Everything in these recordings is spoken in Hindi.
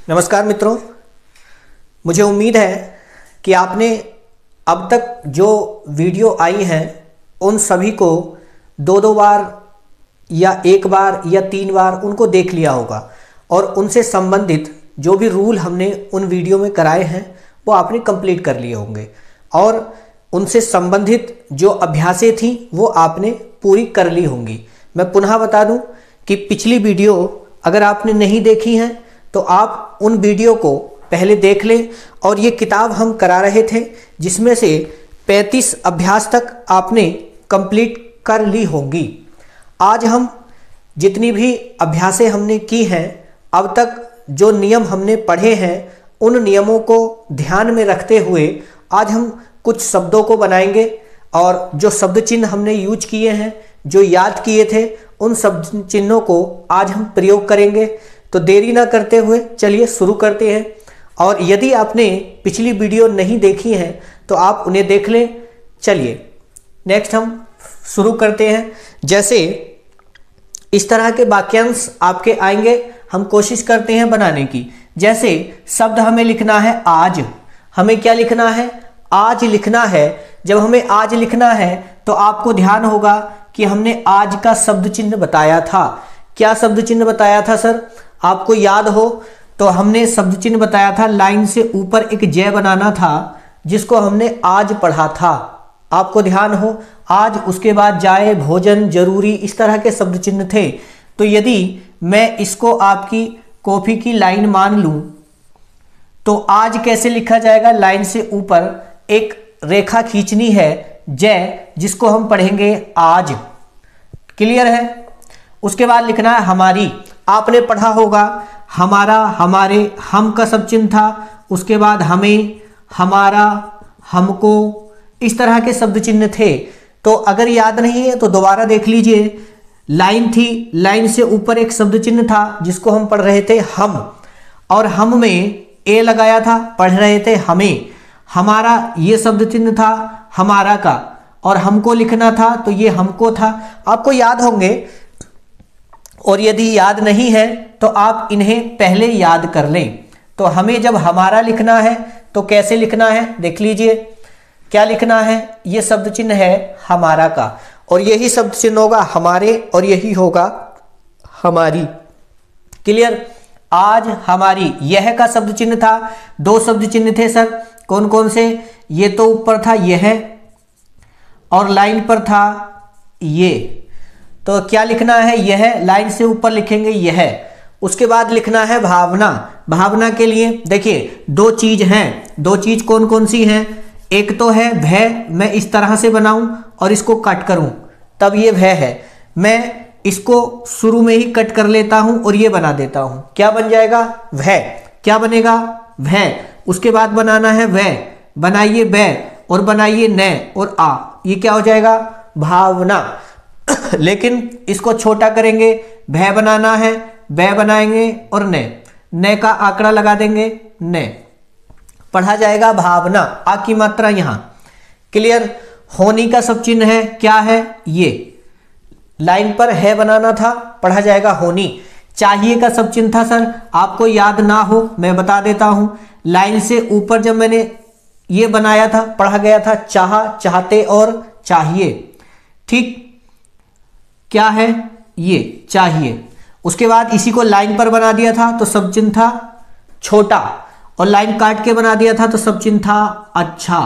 नमस्कार मित्रों, मुझे उम्मीद है कि आपने अब तक जो वीडियो आई हैं उन सभी को दो बार या एक बार या 3 बार उनको देख लिया होगा और उनसे संबंधित जो भी रूल हमने उन वीडियो में कराए हैं वो आपने कंप्लीट कर लिए होंगे और उनसे संबंधित जो अभ्यासें थी वो आपने पूरी कर ली होंगी। मैं पुनः बता दूं कि पिछली वीडियो अगर आपने नहीं देखी हैं तो आप उन वीडियो को पहले देख लें और ये किताब हम करा रहे थे जिसमें से 35 अभ्यास तक आपने कंप्लीट कर ली होंगी। आज हम जितनी भी अभ्यासें हमने की हैं, अब तक जो नियम हमने पढ़े हैं उन नियमों को ध्यान में रखते हुए आज हम कुछ शब्दों को बनाएंगे और जो शब्द चिन्ह हमने यूज किए हैं, जो याद किए थे, उन शब्द चिन्हों को आज हम प्रयोग करेंगे। तो देरी ना करते हुए चलिए शुरू करते हैं। और यदि आपने पिछली वीडियो नहीं देखी है तो आप उन्हें देख लें। चलिए नेक्स्ट हम शुरू करते हैं। जैसे इस तरह के वाक्यांश आपके आएंगे, हम कोशिश करते हैं बनाने की। जैसे शब्द हमें लिखना है आज, हमें क्या लिखना है? आज लिखना है। जब हमें आज लिखना है तो आपको ध्यान होगा कि हमने आज का शब्द चिन्ह बताया था। क्या शब्द चिन्ह बताया था सर? आपको याद हो तो हमने शब्द चिन्ह बताया था, लाइन से ऊपर एक जय बनाना था जिसको हमने आज पढ़ा था। आपको ध्यान हो, आज, उसके बाद जाए, भोजन, जरूरी, इस तरह के शब्द चिन्ह थे। तो यदि मैं इसको आपकी कॉपी की लाइन मान लूं तो आज कैसे लिखा जाएगा? लाइन से ऊपर एक रेखा खींचनी है, जय, जिसको हम पढ़ेंगे आज। क्लियर है? उसके बाद लिखना है हमारी। आपने पढ़ा होगा हमारा, हमारे, हम का सब चिन्ह था, उसके बाद हमें, हमारा, हमको, इस तरह के शब्द चिन्ह थे। तो अगर याद नहीं है तो दोबारा देख लीजिए। लाइन थी, लाइन से ऊपर एक शब्द चिन्ह था जिसको हम पढ़ रहे थे हम, और हम में ए लगाया था, पढ़ रहे थे हमें। हमारा ये शब्द चिन्ह था हमारा का, और हमको लिखना था तो ये हमको था। आपको याद होंगे, और यदि याद नहीं है तो आप इन्हें पहले याद कर लें। तो हमें जब हमारा लिखना है तो कैसे लिखना है देख लीजिए। क्या लिखना है? ये शब्द चिन्ह है हमारा का, और यही शब्द चिन्ह होगा हमारे, और यही होगा हमारी। क्लियर? आज, हमारी, यह का शब्द चिन्ह था। 2 शब्द चिन्ह थे सर, कौन कौन से? ये तो ऊपर था यह, और लाइन पर था ये। तो क्या लिखना है? यह, लाइन से ऊपर लिखेंगे यह। उसके बाद लिखना है भावना। भावना के लिए देखिए 2 चीज हैं। 2 चीज कौन कौन सी हैं? एक तो है भय, मैं इस तरह से बनाऊं और इसको कट करूं तब ये भय है। मैं इसको शुरू में ही कट कर लेता हूं और ये बना देता हूं, क्या बन जाएगा? भय। क्या बनेगा? भय। उसके बाद बनाना है वह, बनाइए बै, और बनाइए न और आ, ये क्या हो जाएगा? भावना। लेकिन इसको छोटा करेंगे, भय बनाना है, बै बनाएंगे और न का आंकड़ा लगा देंगे, न पढ़ा जाएगा भावना। आ की मात्रा यहां। क्लियर? होनी का सब चिन्ह है, क्या है? ये लाइन पर है बनाना था, पढ़ा जाएगा होनी। चाहिए का सब चिन्ह था सर, आपको याद ना हो मैं बता देता हूं। लाइन से ऊपर जब मैंने ये बनाया था, पढ़ा गया था चाह, चाहते और चाहिए। ठीक? क्या है? ये चाहिए। उसके बाद इसी को लाइन पर बना दिया था तो सब चिन्ह था छोटा, और लाइन काट के बना दिया था तो सब चिन्ह था अच्छा।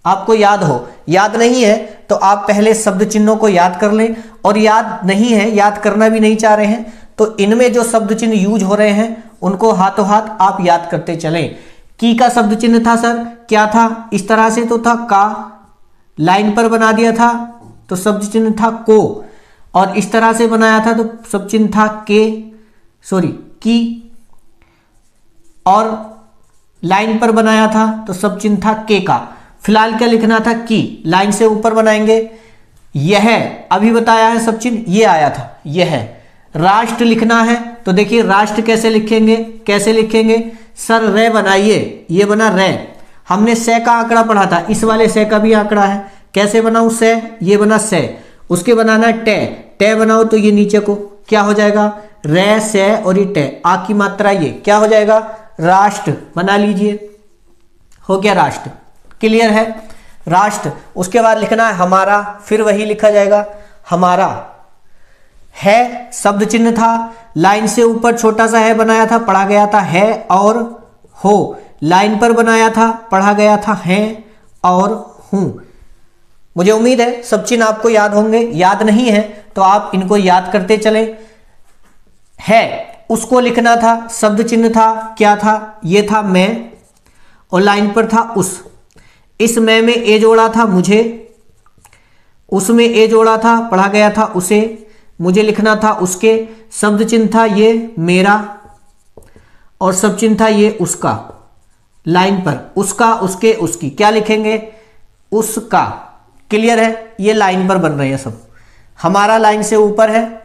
आपको याद हो, याद नहीं है तो आप पहले शब्द चिन्हों को याद कर लें, और याद नहीं है, याद करना भी नहीं चाह रहे हैं तो इनमें जो शब्द चिन्ह यूज हो रहे हैं उनको हाथों हाथ आप याद करते चलें। की का शब्द चिन्ह था सर, क्या था? इस तरह से तो था का, लाइन पर बना दिया था तो शब्द चिन्ह था को, और इस तरह से बनाया था तो सब चिन्ह था की, और लाइन पर बनाया था तो सब चिन्ह था के का। फिलहाल क्या लिखना था? की। लाइन से ऊपर बनाएंगे यह, अभी बताया है सब चिन्ह, ये आया था यह। राष्ट्र लिखना है तो देखिए राष्ट्र कैसे लिखेंगे? कैसे लिखेंगे सर? रे बनाइए, ये बना रे। हमने से का आंकड़ा पढ़ा था, इस वाले से का भी आंकड़ा है, कैसे बनाऊं? से, ये बना से। उसके बनाना टे, टे बनाओ तो ये नीचे को क्या हो जाएगा? रे से और ये टे, आ की मात्रा ये क्या हो जाएगा, राष्ट्र बना लीजिए, हो गया राष्ट्र। क्लियर है, राष्ट्र। उसके बाद लिखना है हमारा, फिर वही लिखा जाएगा हमारा। है शब्द चिन्ह था, लाइन से ऊपर छोटा सा है बनाया था, पढ़ा गया था है और हो। लाइन पर बनाया था, पढ़ा गया था है और हूं। मुझे उम्मीद है सब चिन्ह आपको याद होंगे, याद नहीं है तो आप इनको याद करते चलें। है उसको लिखना था, शब्द चिन्ह था, क्या था, ये था मैं, और लाइन पर था उस। इस मैं में ए जोड़ा था मुझे, उसमें ए जोड़ा था, पढ़ा गया था उसे, मुझे लिखना था उसके। शब्द चिन्ह था ये मेरा और शब्द चिन्ह था ये उसका। लाइन पर उसका, उसके, उसकी, क्या लिखेंगे, उसका। क्लियर है, ये लाइन पर बन रहे हैं सब। हमारा लाइन से ऊपर है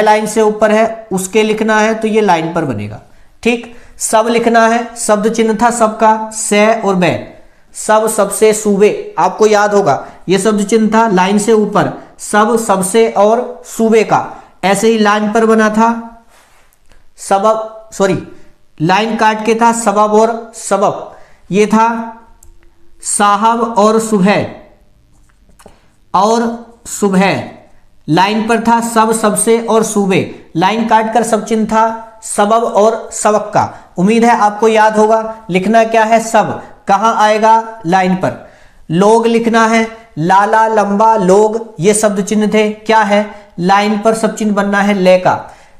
लाइन से ऊपर है, उसके लिखना है तो ये लाइन पर बनेगा। ठीक, सब लिखना है, शब्द चिन्ह था सबका, से और बै, सब, सबसे, सूबे, आपको याद होगा ये शब्द चिन्ह था लाइन से ऊपर, सब, सबसे और सूबे का। ऐसे ही लाइन पर बना था सबब, सॉरी लाइन काट के था सबब और सबब, ये था साहब और सुबह और सुबह। लाइन पर था सब, सबसे और सूबे, लाइन काट कर सब चिन्ह था सबब और सबक का। उम्मीद है आपको याद होगा। लिखना क्या है, सब, कहां आएगा, लाइन पर। लोग लिखना है, लाला, लंबा, लोग, ये शब्द चिन्ह थे, क्या है, लाइन पर सब चिन्ह बनना है ले का।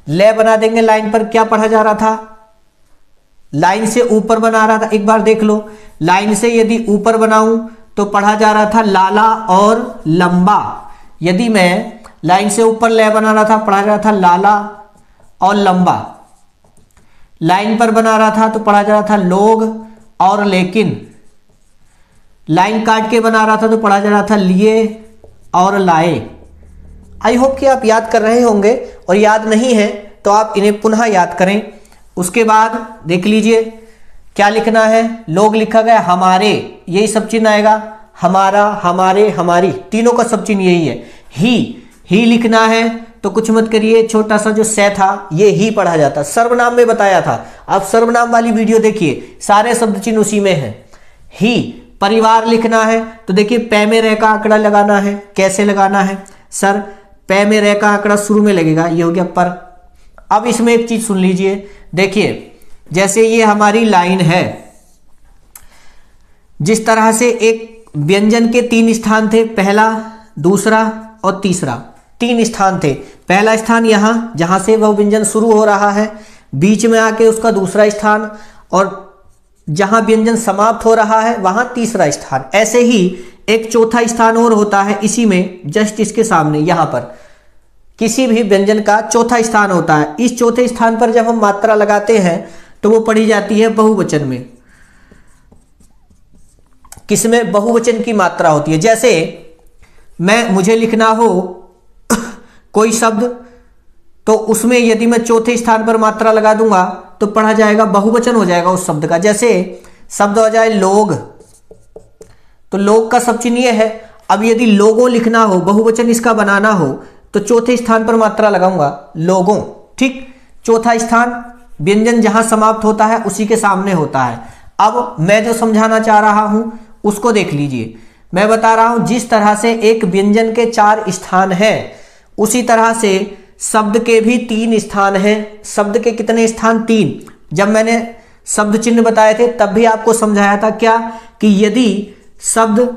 ले बना देंगे लाइन पर, क्या पढ़ा जा रहा था, लाइन से ऊपर बना रहा था। एक बार देख लो, लाइन से यदि ऊपर बनाऊं तो पढ़ा जा रहा था लाला और लंबा। यदि मैं लाइन से ऊपर ले बना रहा था, पढ़ा जा रहा था लाला और लंबा। लाइन पर बना रहा था तो पढ़ा जा रहा था लोग और लेकिन। लाइन काट के बना रहा था तो पढ़ा जा रहा था लिए और लाए। आई होप कि आप याद कर रहे होंगे, और याद नहीं है तो आप इन्हें पुनः याद करें। उसके बाद देख लीजिए क्या लिखना है, लोग लिखा गया हमारे, यही सब चिन्ह आएगा, हमारा, हमारे, हमारी, तीनों का सब चिन्ह यही है। ही लिखना है तो कुछ मत करिए, छोटा सा जो से था ये ही पढ़ा जाता। सर्वनाम में बताया था, आप सर्वनाम वाली वीडियो देखिए, सारे शब्द चिन्ह उसी में है। ही। परिवार लिखना है तो देखिए पै में रह का आंकड़ा लगाना है। कैसे लगाना है सर, पै में रह का आंकड़ा शुरू में लगेगा, ये हो गया पर। अब इसमें एक चीज सुन लीजिए, देखिए जैसे ये हमारी लाइन है, जिस तरह से एक व्यंजन के 3 स्थान थे, पहला, दूसरा और तीसरा, 3 स्थान थे। पहला स्थान यहां जहां से वह व्यंजन शुरू हो रहा है, बीच में आके उसका दूसरा स्थान, और जहां व्यंजन समाप्त हो रहा है वहां तीसरा स्थान। ऐसे ही एक चौथा स्थान और होता है इसी में, जस्ट इसके सामने यहां पर किसी भी व्यंजन का चौथा स्थान होता है। इस चौथे स्थान पर जब हम मात्रा लगाते हैं तो वो पढ़ी जाती है बहुवचन में। किसमें, बहुवचन की मात्रा होती है। जैसे मुझे लिखना हो कोई शब्द, तो उसमें यदि मैं चौथे स्थान पर मात्रा लगा दूंगा तो पढ़ा जाएगा, बहुवचन हो जाएगा उस शब्द का। जैसे शब्द हो जाए लोग, तो लोग का सब चिन्ह ये है। अब यदि लोगों लिखना हो, बहुवचन इसका बनाना हो, तो चौथे स्थान पर मात्रा लगाऊंगा, लोगों। ठीक, चौथा स्थान व्यंजन जहां समाप्त होता है उसी के सामने होता है। अब मैं जो समझाना चाह रहा हूं उसको देख लीजिए। मैं बता रहा हूं जिस तरह से एक व्यंजन के 4 स्थान हैं, उसी तरह से शब्द के भी 3 स्थान हैं। शब्द के कितने स्थान, 3। जब मैंने शब्द चिन्ह बताए थे तब भी आपको समझाया था क्या, कि यदि शब्द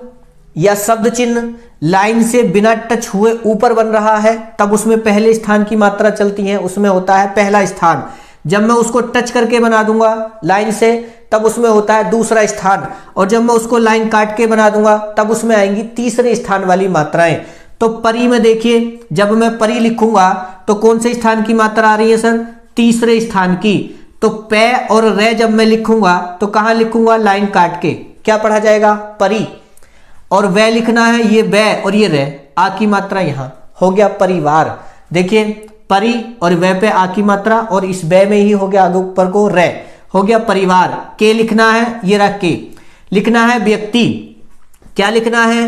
या शब्द चिन्ह लाइन से बिना टच हुए ऊपर बन रहा है तब उसमें पहले स्थान की मात्रा चलती है, उसमें होता है पहला स्थान। जब मैं उसको टच करके बना दूंगा लाइन से तब उसमें होता है दूसरा स्थान, और जब मैं उसको लाइन काट के बना दूंगा तब उसमें आएंगी तीसरे स्थान वाली मात्राएं। तो परी में देखिए, जब मैं परी लिखूंगा तो कौन से स्थान की मात्रा आ रही है सर, तीसरे स्थान की। तो पै और रे जब मैं लिखूंगा तो कहां लिखूंगा, लाइन काट के, क्या पढ़ा जाएगा, परी। और वह लिखना है, ये बै और ये रे, आ की मात्रा यहां हो गया परिवार। देखिए परी और वह पे आ की मात्रा, और इस बै में ही हो गया आगे ऊपर को रे, हो गया परिवार। के लिखना है, ये रख के लिखना है व्यक्ति, क्या लिखना है,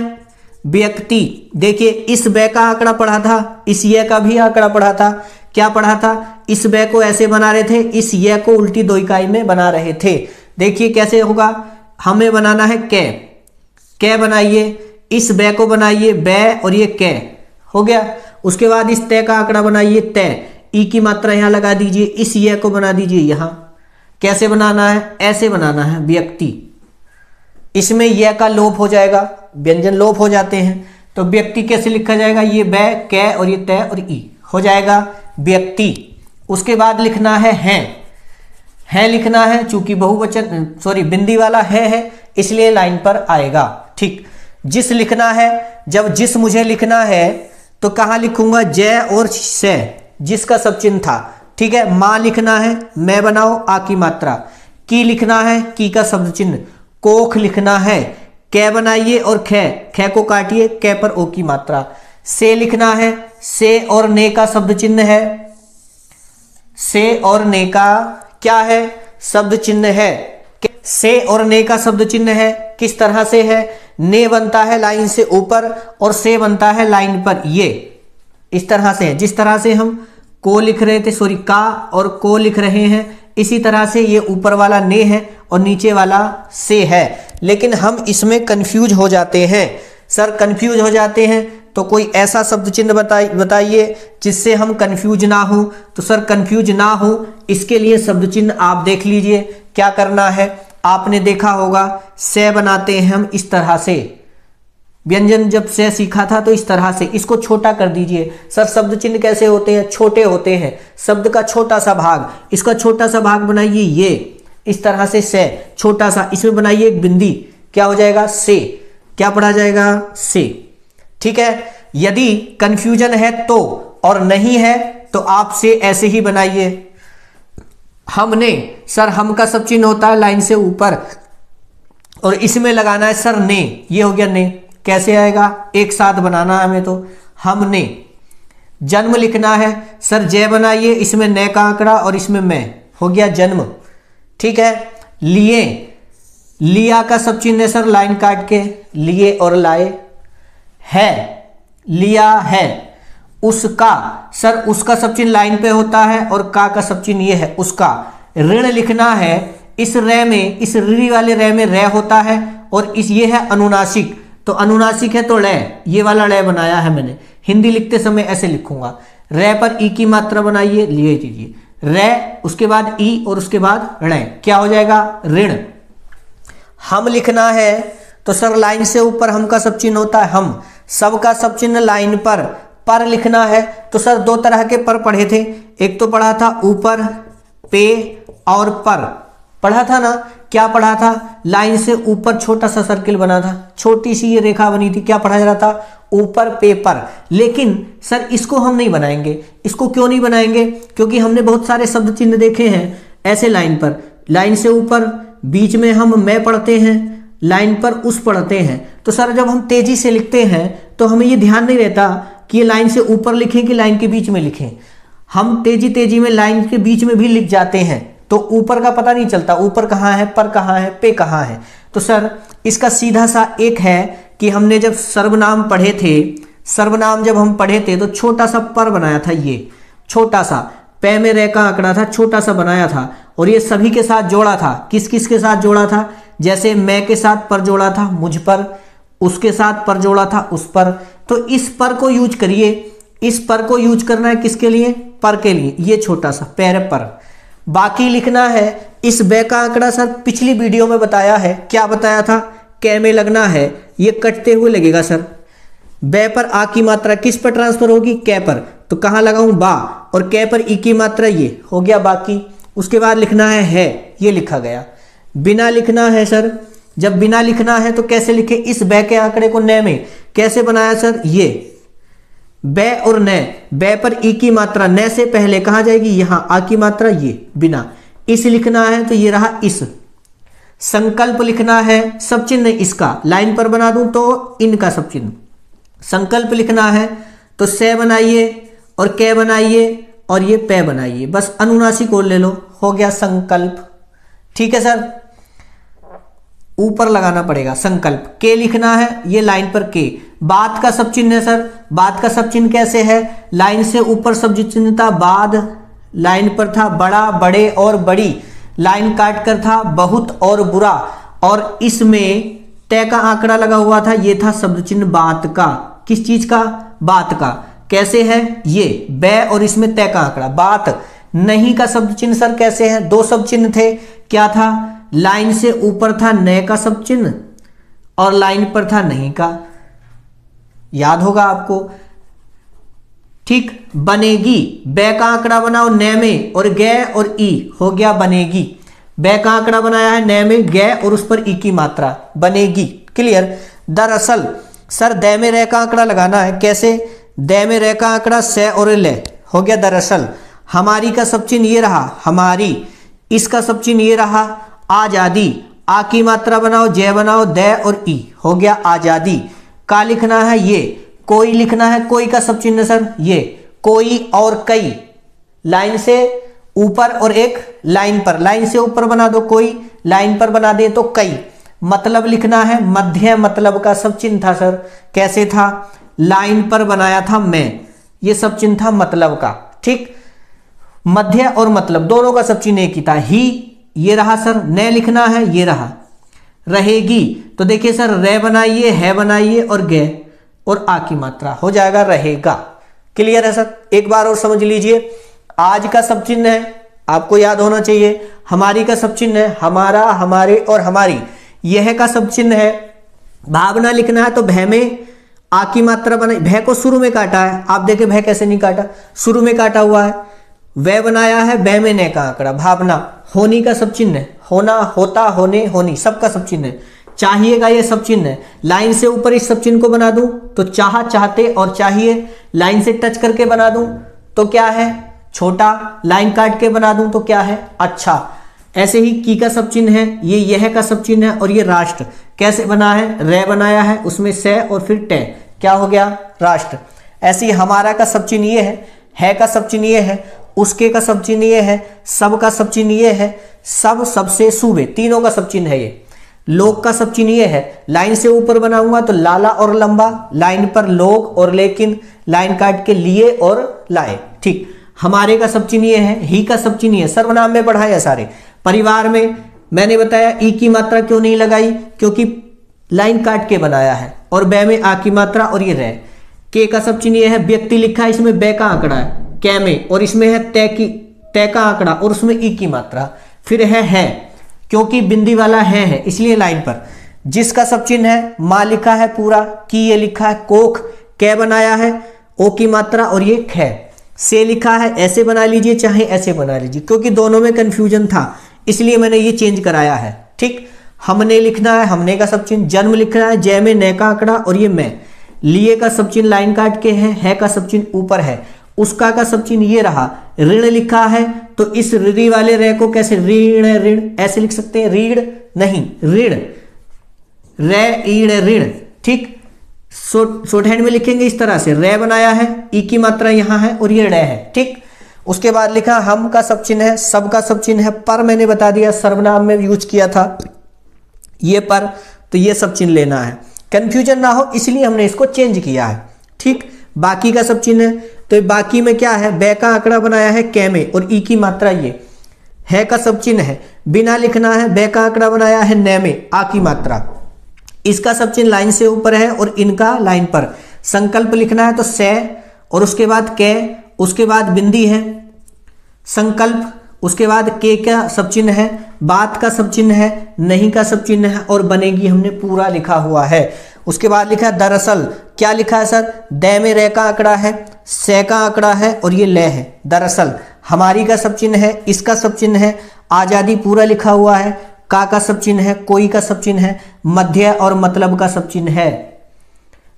व्यक्ति। देखिए इस बै का आंकड़ा पढ़ा था, इस ये का भी आंकड़ा पढ़ा था, क्या पढ़ा था, इस बै को ऐसे बना रहे थे, इस ये को उल्टी दो इकाई में बना रहे थे। देखिए कैसे होगा, हमें बनाना है कै बनाइए, इस बै को बनाइए बै और ये कै हो गया। उसके बाद इस तय का आंकड़ा बनाइए तय, ई की मात्रा यहां लगा दीजिए, इस ये को बना दीजिए यहां। कैसे बनाना है, ऐसे बनाना है व्यक्ति, इसमें यह का लोप हो जाएगा, व्यंजन लोप हो जाते हैं, तो व्यक्ति कैसे लिखा जाएगा, ये बै कै और ये तय और ई हो जाएगा व्यक्ति। उसके बाद लिखना है लिखना है, चूंकि बहुवचन बिंदी वाला है इसलिए लाइन पर आएगा। ठीक, जिस लिखना है, जब जिस मुझे लिखना है तो कहां लिखूंगा, जय और से, जिसका सब चिन्ह था। ठीक है, मां लिखना है, मैं बनाओ आ की मात्रा, की लिखना है, की का शब्द चिन्ह, कोख लिखना है, कै बनाइए और खे को काटिए, कै पर ओ की मात्रा, से लिखना है, से और ने का शब्द चिन्ह है, से और ने का क्या है, शब्द चिन्ह है, से और ने का शब्द चिन्ह है। किस तरह से है, ने बनता है लाइन से ऊपर और से बनता है लाइन पर, ये इस तरह से है, जिस तरह से हम को लिख रहे थे, का और को लिख रहे हैं, इसी तरह से ये ऊपर वाला ने है और नीचे वाला से है। लेकिन हम इसमें कंफ्यूज हो जाते हैं, सर कंफ्यूज हो जाते हैं, तो कोई ऐसा शब्द चिन्ह बताइए जिससे हम कंफ्यूज ना हो। तो सर कंफ्यूज ना हो इसके लिए शब्द चिन्ह आप देख लीजिए, क्या करना है, आपने देखा होगा से बनाते हैं हम इस तरह से, व्यंजन जब से सीखा था तो इस तरह से, इसको छोटा कर दीजिए। सर शब्द चिन्ह कैसे होते हैं, छोटे होते हैं, शब्द का छोटा सा भाग, इसका छोटा सा भाग बनाइए, ये इस तरह से छोटा सा, इसमें बनाइए एक बिंदी, क्या हो जाएगा से, क्या पढ़ा जाएगा से। ठीक है, यदि कंफ्यूजन है तो, और नहीं है तो आप से ऐसे ही बनाइए। हमने, सर हम का सब चिन्ह होता है लाइन से ऊपर और इसमें लगाना है सर ने, ये हो गया ने, कैसे आएगा, एक साथ बनाना है हमें, तो हमने। जन्म लिखना है, सर जय बनाइए, इसमें न का आंकड़ा और इसमें मैं, हो गया जन्म। ठीक है, लिए, लिया का सब चिन्ह है सर लाइन काट के, लिए और लाए, है लिया है। उसका, सर उसका सब चिन्ह लाइन पे होता है और का सब चिन्ह ये है उसका। ऋण लिखना है, इस रे में, इस ऋणी वाले रे में रे होता है और इस ये है अनुनासिक, तो अनुनासिक है तो लै, ये वाला लै बनाया है मैंने। हिंदी लिखते समय ऐसे लिखूंगा, रे पर ई की मात्रा बनाइए, लिए दीजिए रे, उसके बाद ई और उसके बाद ऋण, क्या हो जाएगा ऋण। हम लिखना है तो सर लाइन से ऊपर हम का सब चिन्ह होता है हम, सब का सब चिन्ह लाइन पर लिखना है तो सर दो तरह के पर पढ़े थे, एक तो पढ़ा था ऊपर पे और पर, पढ़ा था ना, क्या पढ़ा था, लाइन से ऊपर छोटा सा सर्किल बना था, छोटी सी ये रेखा बनी थी, क्या पढ़ा जा रहा था, ऊपर पे पर। लेकिन सर इसको हम नहीं बनाएंगे, इसको क्यों नहीं बनाएंगे, क्योंकि हमने बहुत सारे शब्द चिन्ह देखे हैं ऐसे लाइन पर, लाइन से ऊपर, बीच में हम मैं पढ़ते हैं, लाइन पर उस पढ़ते हैं। तो सर जब हम तेजी से लिखते हैं तो हमें ये ध्यान नहीं रहता कि ये लाइन से ऊपर लिखें कि लाइन के बीच में लिखें, हम तेजी में लाइन के बीच में भी लिख जाते हैं, तो ऊपर का पता नहीं चलता, ऊपर कहाँ है, पर कहाँ है, पे कहाँ है। तो सर इसका सीधा सा एक है कि हमने जब सर्वनाम पढ़े थे, सर्वनाम जब हम पढ़े थे तो छोटा सा पर बनाया था, ये छोटा सा पे में रे का आंकड़ा था, छोटा सा बनाया था और ये सभी के साथ जोड़ा था। किस किस के साथ जोड़ा था, जैसे मैं के साथ पर जोड़ा था मुझ पर, उसके साथ पर जोड़ा था उस पर, तो इस पर को यूज करिए, इस पर को यूज करना है किसके लिए, पर के लिए, ये छोटा सा पैर पर। बाकी लिखना है, इस बै का आंकड़ा सर पिछली वीडियो में बताया है, क्या बताया था, कै में लगना है, ये कटते हुए लगेगा सर, बै पर आ की मात्रा किस पर ट्रांसफर होगी, कै पर, तो कहाँ लगाऊं बा, और कै पर ई की मात्रा ये हो गया बाकी। उसके बाद लिखना है ये लिखा गया। बिना लिखना है सर, जब बिना लिखना है तो कैसे लिखे, इस बै के आंकड़े को न में कैसे बनाया सर, ये बै और न, बै पर ई की मात्रा न से पहले कहाँ जाएगी, यहां आ की मात्रा ये बिना, इस लिखना है तो ये रहा इस। संकल्प लिखना है, सब चिन्ह इसका लाइन पर बना दूं तो इनका सब चिन्ह। संकल्प लिखना है तो से बनाइए और कै बनाइए और ये पै बनाइए, बस अनुनासिक और ले लो, हो गया संकल्प। ठीक है सर, ऊपर लगाना पड़ेगा संकल्प। के लिखना है, ये लाइन पर के, बात का सब चिन्ह है सर। बात का सब चिन्ह कैसे है? लाइन से ऊपर शब्द चिन्ह था बाद, लाइन पर था बड़ा, बड़े और बड़ी, लाइन काट कर था बहुत और बुरा, और इसमें तय का आंकड़ा लगा हुआ था, ये था शब्द चिन्ह बात का। किस चीज का? बात का। कैसे है ये? बै और इसमें तय का आंकड़ा। बात नहीं का शब्द चिन्ह सर कैसे है? दो शब्द चिन्ह थे। क्या था? लाइन से ऊपर था नए का शब्द चिन्ह और लाइन पर था नहीं का। याद होगा आपको, ठीक। बनेगी, बै का आंकड़ा बनाओ नए में और गे और ई, हो गया बनेगी। बै का आंकड़ा बनाया है नए में, गे और उस पर ई की मात्रा, बनेगी। क्लियर? दरअसल सर दै में रे का आंकड़ा लगाना है। कैसे? दै में रे का आंकड़ा से और ले, हो गया दरअसल। हमारी का सब चिन्ह ये रहा हमारी, इसका सब चिन्ह ये रहा आजादी। आ की मात्रा बनाओ, जय बनाओ, दे और ई, हो गया आजादी। का लिखना है ये, कोई लिखना है, कोई का सब चिन्ह सर ये, कोई और कई, लाइन से ऊपर और एक लाइन पर, लाइन से ऊपर बना दो कोई, लाइन पर बना दे तो कई। मतलब लिखना है, मध्य मतलब का सब चिन्ह था सर। कैसे था? लाइन पर बनाया था मैं, ये सब चिन्ह था मतलब का, ठीक। मध्य और मतलब दोनों का सब चिन्ह एक ही था। ही ये रहा सर, न लिखना है ये रहा। रहेगी तो देखिए सर रे बनाइए, है बनाइए और गे और आ की मात्रा, हो जाएगा रहेगा। क्लियर है सर? एक बार और समझ लीजिए। आज का सब चिन्ह है, आपको याद होना चाहिए। हमारी का सब चिन्ह है हमारा, हमारे और हमारी। यह का सब चिन्ह है। भावना लिखना है तो भय में आ की मात्रा बनाई, भय को शुरू में काटा है। आप देखें भय कैसे नहीं काटा, शुरू में काटा हुआ है। वह बनाया है बै में ने का आंकड़ा। भावना, होनी का सब चिन्ह है, होना, होता, होने, होनी, सबका सब चिन्ह है। चाहिएगा ये सब चिन्ह है। लाइन से ऊपर इस सब चिन्ह को बना दूं तो चाह, चाहते और चाहिए। लाइन से टच करके बना दूं तो क्या है? छोटा। लाइन काट के बना दूं तो क्या है? अच्छा। ऐसे ही की का सब चिन्ह है, ये यह का सब चिन्ह है और ये राष्ट्र। कैसे बना है? रे बनाया है, उसमें से और फिर टे, क्या हो गया? राष्ट्र। ऐसे ही हमारा का सब चिन्ह ये है का सब चिन्ह ये है, उसके का सब चिन्ह ये है, सब का सब चिन्ह ये है, सब, सबसे, सूबे, तीनों का सब चिन्ह है ये। लोग का सब चिन्ह ये है, लाइन से ऊपर बनाऊंगा तो लाला और लंबा, लाइन पर लोग और लेकिन, लाइन काट के लिए और लाए, ठीक। हमारे का सब चिन्ह ये है, ही का सब चिन्ह है, सर्वनाम में बढ़ाया सारे। परिवार में मैंने बताया ई की मात्रा क्यों नहीं लगाई, क्योंकि लाइन काट के बनाया है, और बै में आ की मात्रा और ये रह। के का सब चिन्ह ये है, व्यक्ति लिखा है, इसमें बै का आंकड़ा है, कै में, और इसमें है तय का आंकड़ा और उसमें ई की मात्रा। फिर है क्योंकि बिंदी वाला है इसलिए लाइन पर। जिसका सब चिन्ह है, मां लिखा है पूरा, की ये लिखा है, कोख, कै बनाया है, ओ की मात्रा और ये ख। से लिखा है, ऐसे बना लीजिए चाहे ऐसे बना लीजिए, क्योंकि दोनों में कंफ्यूजन था इसलिए मैंने ये चेंज कराया है, ठीक। हमने लिखना है, हमने का सब चिन्ह। जन्म लिखना है, जय में न का आंकड़ा और ये मैं। लिए का सब चिन्ह लाइन काट के है का सब चिन्ह ऊपर है। उसका का सब चिन्ह ये रहा। ऋण लिखा है तो इस ऋणी वाले रे को कैसे, ऋण ऋण ऐसे लिख सकते हैं, रीढ़ नहीं ऋण, रे ईण ऋण, ठीक। शॉर्ट हैंड में लिखेंगे इस तरह से, रे बनाया है, ई की मात्रा यहां है और ये रे है, ठीक। उसके बाद लिखा हम का सब चिन्ह है, सब का सब चिन्ह है, पर मैंने बता दिया सर्वनाम में यूज किया था ये पर, तो ये सब चिन्ह लेना है, कंफ्यूजन ना हो इसलिए हमने इसको चेंज किया है, ठीक। बाकी का सब चिन्ह है तो बाकी में क्या है, बै का आंकड़ा बनाया है कै में और ई की मात्रा ये है का सब चिन्ह है। बिना लिखना है, बै का आंकड़ा बनाया है न में, आ की मात्रा। इसका सब चिन्ह लाइन से ऊपर है और इनका लाइन पर। संकल्प लिखना है तो से और उसके बाद कै, उसके बाद बिंदी है संकल्प, उसके बाद के का सब चिन्ह है, बात का सब चिन्ह है, नहीं का सब चिन्ह है और बनेगी हमने पूरा लिखा हुआ है। उसके बाद लिखा है दरअसल, क्या लिखा है सर, दै में रे का आंकड़ा है, से का आंकड़ा है और ये ले है। दरअसल हमारी का सब चिन्ह है, इसका सब चिन्ह है, आजादी पूरा लिखा हुआ है, का सब चिन्ह है, कोई का सब चिन्ह है, मध्य और मतलब का सब चिन्ह है।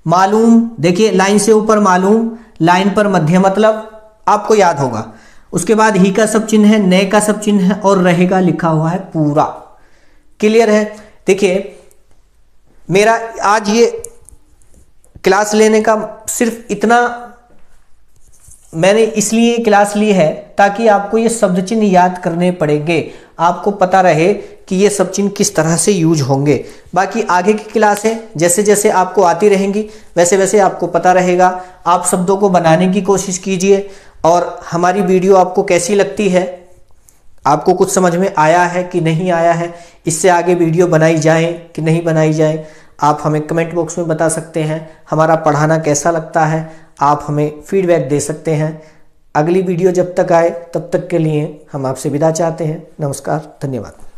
मालूम देखिए लाइन से ऊपर मालूम, लाइन पर मध्य मतलब, आपको याद होगा। उसके बाद ही का सब चिन्ह है, नए का सब चिन्ह है और रहेगा लिखा हुआ है पूरा। क्लियर है? देखिए मेरा आज ये क्लास लेने का सिर्फ इतना, मैंने इसलिए क्लास ली है ताकि आपको ये शब्द चिन्ह याद करने पड़ेंगे। आपको पता रहे कि ये सब चिन्ह किस तरह से यूज होंगे। बाकी आगे की क्लासें जैसे जैसे आपको आती रहेंगी वैसे वैसे आपको पता रहेगा। आप शब्दों को बनाने की कोशिश कीजिए और हमारी वीडियो आपको कैसी लगती है, आपको कुछ समझ में आया है कि नहीं आया है, इससे आगे वीडियो बनाई जाए कि नहीं बनाई जाए, आप हमें कमेंट बॉक्स में बता सकते हैं। हमारा पढ़ाना कैसा लगता है आप हमें फीडबैक दे सकते हैं। अगली वीडियो जब तक आए तब तक के लिए हम आपसे विदा चाहते हैं। नमस्कार, धन्यवाद।